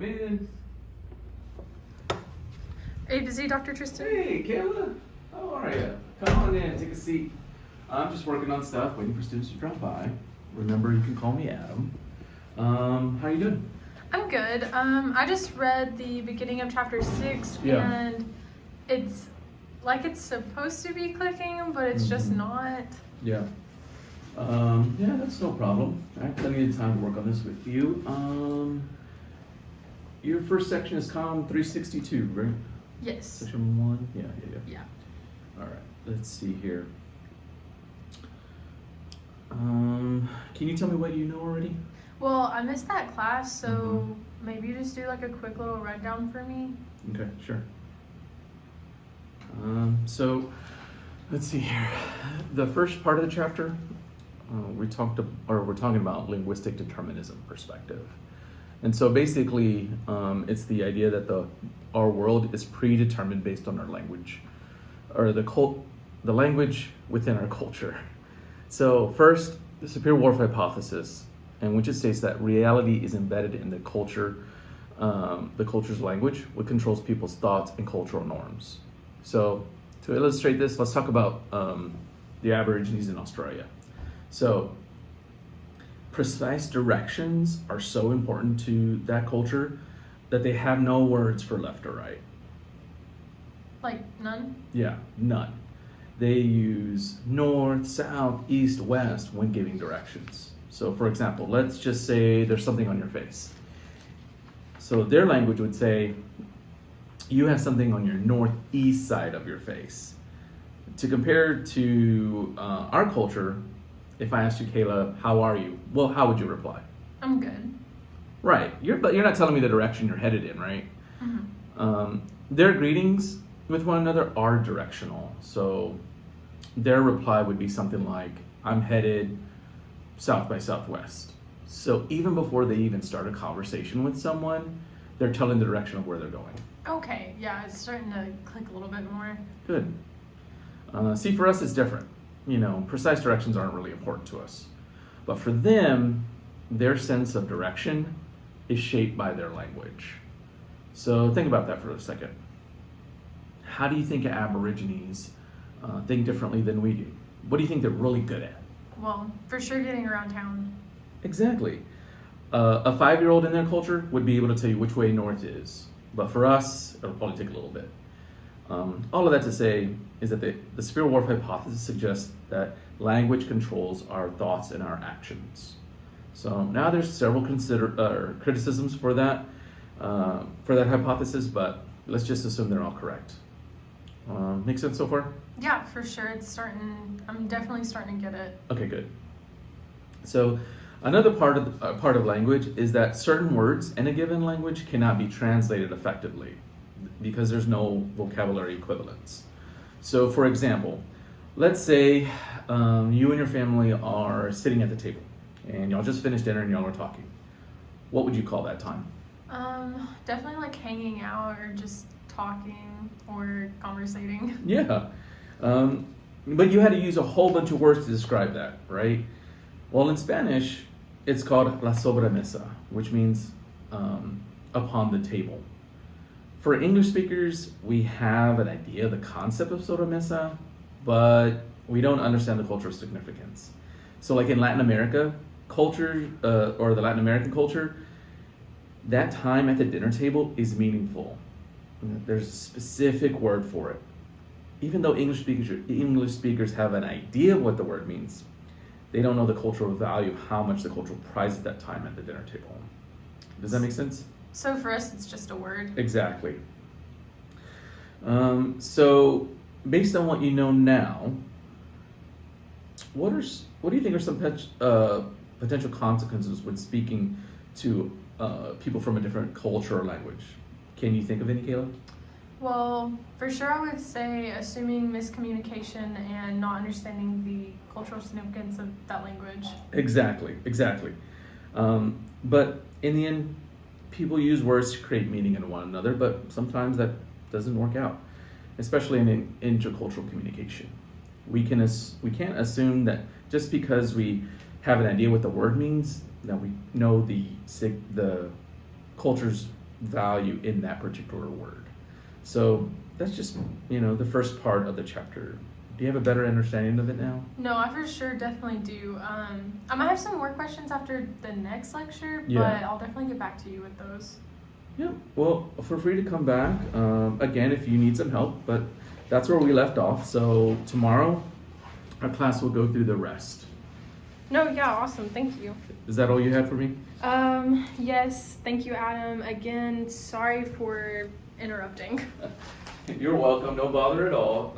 in. Are you busy, Dr. Tristan? Hey, Kayla. How are you? Come on in, take a seat. I'm just working on stuff, waiting for students to drop by. Remember, you can call me Adam. How you doing? I'm good. I just read the beginning of chapter 6, Yeah. and it's like it's supposed to be clicking, but it's just not. Yeah. Yeah, that's no problem. I have plenty of time to work on this with you. Your first section is column 362, right? Yes. Section 1? Yeah. Yeah. All right, let's see here. Can you tell me what you know already? Well, I missed that class, so maybe you just do like a quick little rundown for me. Okay, sure. So let's see here. The first part of the chapter, we're talking about linguistic determinism perspective. And so basically, it's the idea that our world is predetermined based on our language, or the language within our culture. So first, the superior wolf hypothesis, in which it states that reality is embedded in the culture's language, which controls people's thoughts and cultural norms. So to illustrate this, let's talk about the Aborigines in Australia. So precise directions are so important to that culture that they have no words for left or right. Like none? Yeah, none. They use north, south, east, west when giving directions. So for example, let's just say there's something on your face. So their language would say, you have something on your northeast side of your face. To compare to our culture, if I asked you, Kayla, how are you? Well, how would you reply? I'm good. Right, but you're not telling me the direction you're headed in, right? Mm-hmm. Their greetings with one another are directional. So their reply would be something like, I'm headed south by southwest. So even before they even start a conversation with someone, they're telling the direction of where they're going. Okay, yeah, it's starting to click a little bit more. Good. See, for us, it's different. You know, precise directions aren't really important to us. But for them, their sense of direction is shaped by their language. So think about that for a second. How do you think Aborigines think differently than we do? What do you think they're really good at? Well, for sure getting around town. Exactly. A 5-year-old in their culture would be able to tell you which way north is. But for us, it'll probably take a little bit. All of that to say is that the superior wolf hypothesis suggests that language controls our thoughts and our actions. So now there's several criticisms for that hypothesis, but let's just assume they're all correct. Make sense so far? Yeah, for sure. I'm definitely starting to get it. Okay, good. So another part of language is that certain words in a given language cannot be translated effectively because there's no vocabulary equivalence. So for example, let's say you and your family are sitting at the table and y'all just finished dinner and y'all are talking. What would you call that time? Definitely like hanging out or just talking or conversating. Yeah. But you had to use a whole bunch of words to describe that, right? Well, in Spanish, it's called la sobremesa, which means upon the table. For English speakers, we have an idea of the concept of sobremesa, but we don't understand the cultural significance. So like in Latin America culture, or the Latin American culture, that time at the dinner table is meaningful. There's a specific word for it. Even though English speakers have an idea of what the word means, they don't know the cultural value of how much the culture prizes that time at the dinner table. Does that make sense? So for us, it's just a word. Exactly. So based on what you know now, what do you think are some potential consequences when speaking to people from a different culture or language? Can you think of any, Kayla? Well, for sure I would say assuming miscommunication and not understanding the cultural significance of that language. Exactly. But in the end, people use words to create meaning in one another, but sometimes that doesn't work out, especially in intercultural communication. We can't assume that just because we have an idea what the word means, that we know the culture's value in that particular word. So that's just, the first part of the chapter. Do you have a better understanding of it now? No, I for sure definitely do. I might have some more questions after the next lecture, but Yeah. I'll definitely get back to you with those. Yeah, well, feel free to come back again if you need some help, but that's where we left off. So tomorrow, our class will go through the rest. No, yeah, awesome. Thank you. Is that all you had for me? Yes, thank you, Adam. Again, sorry for interrupting. You're welcome. No bother at all.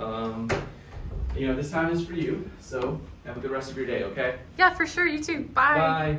This time is for you. So have a good rest of your day, okay? Yeah, for sure. You too. Bye. Bye.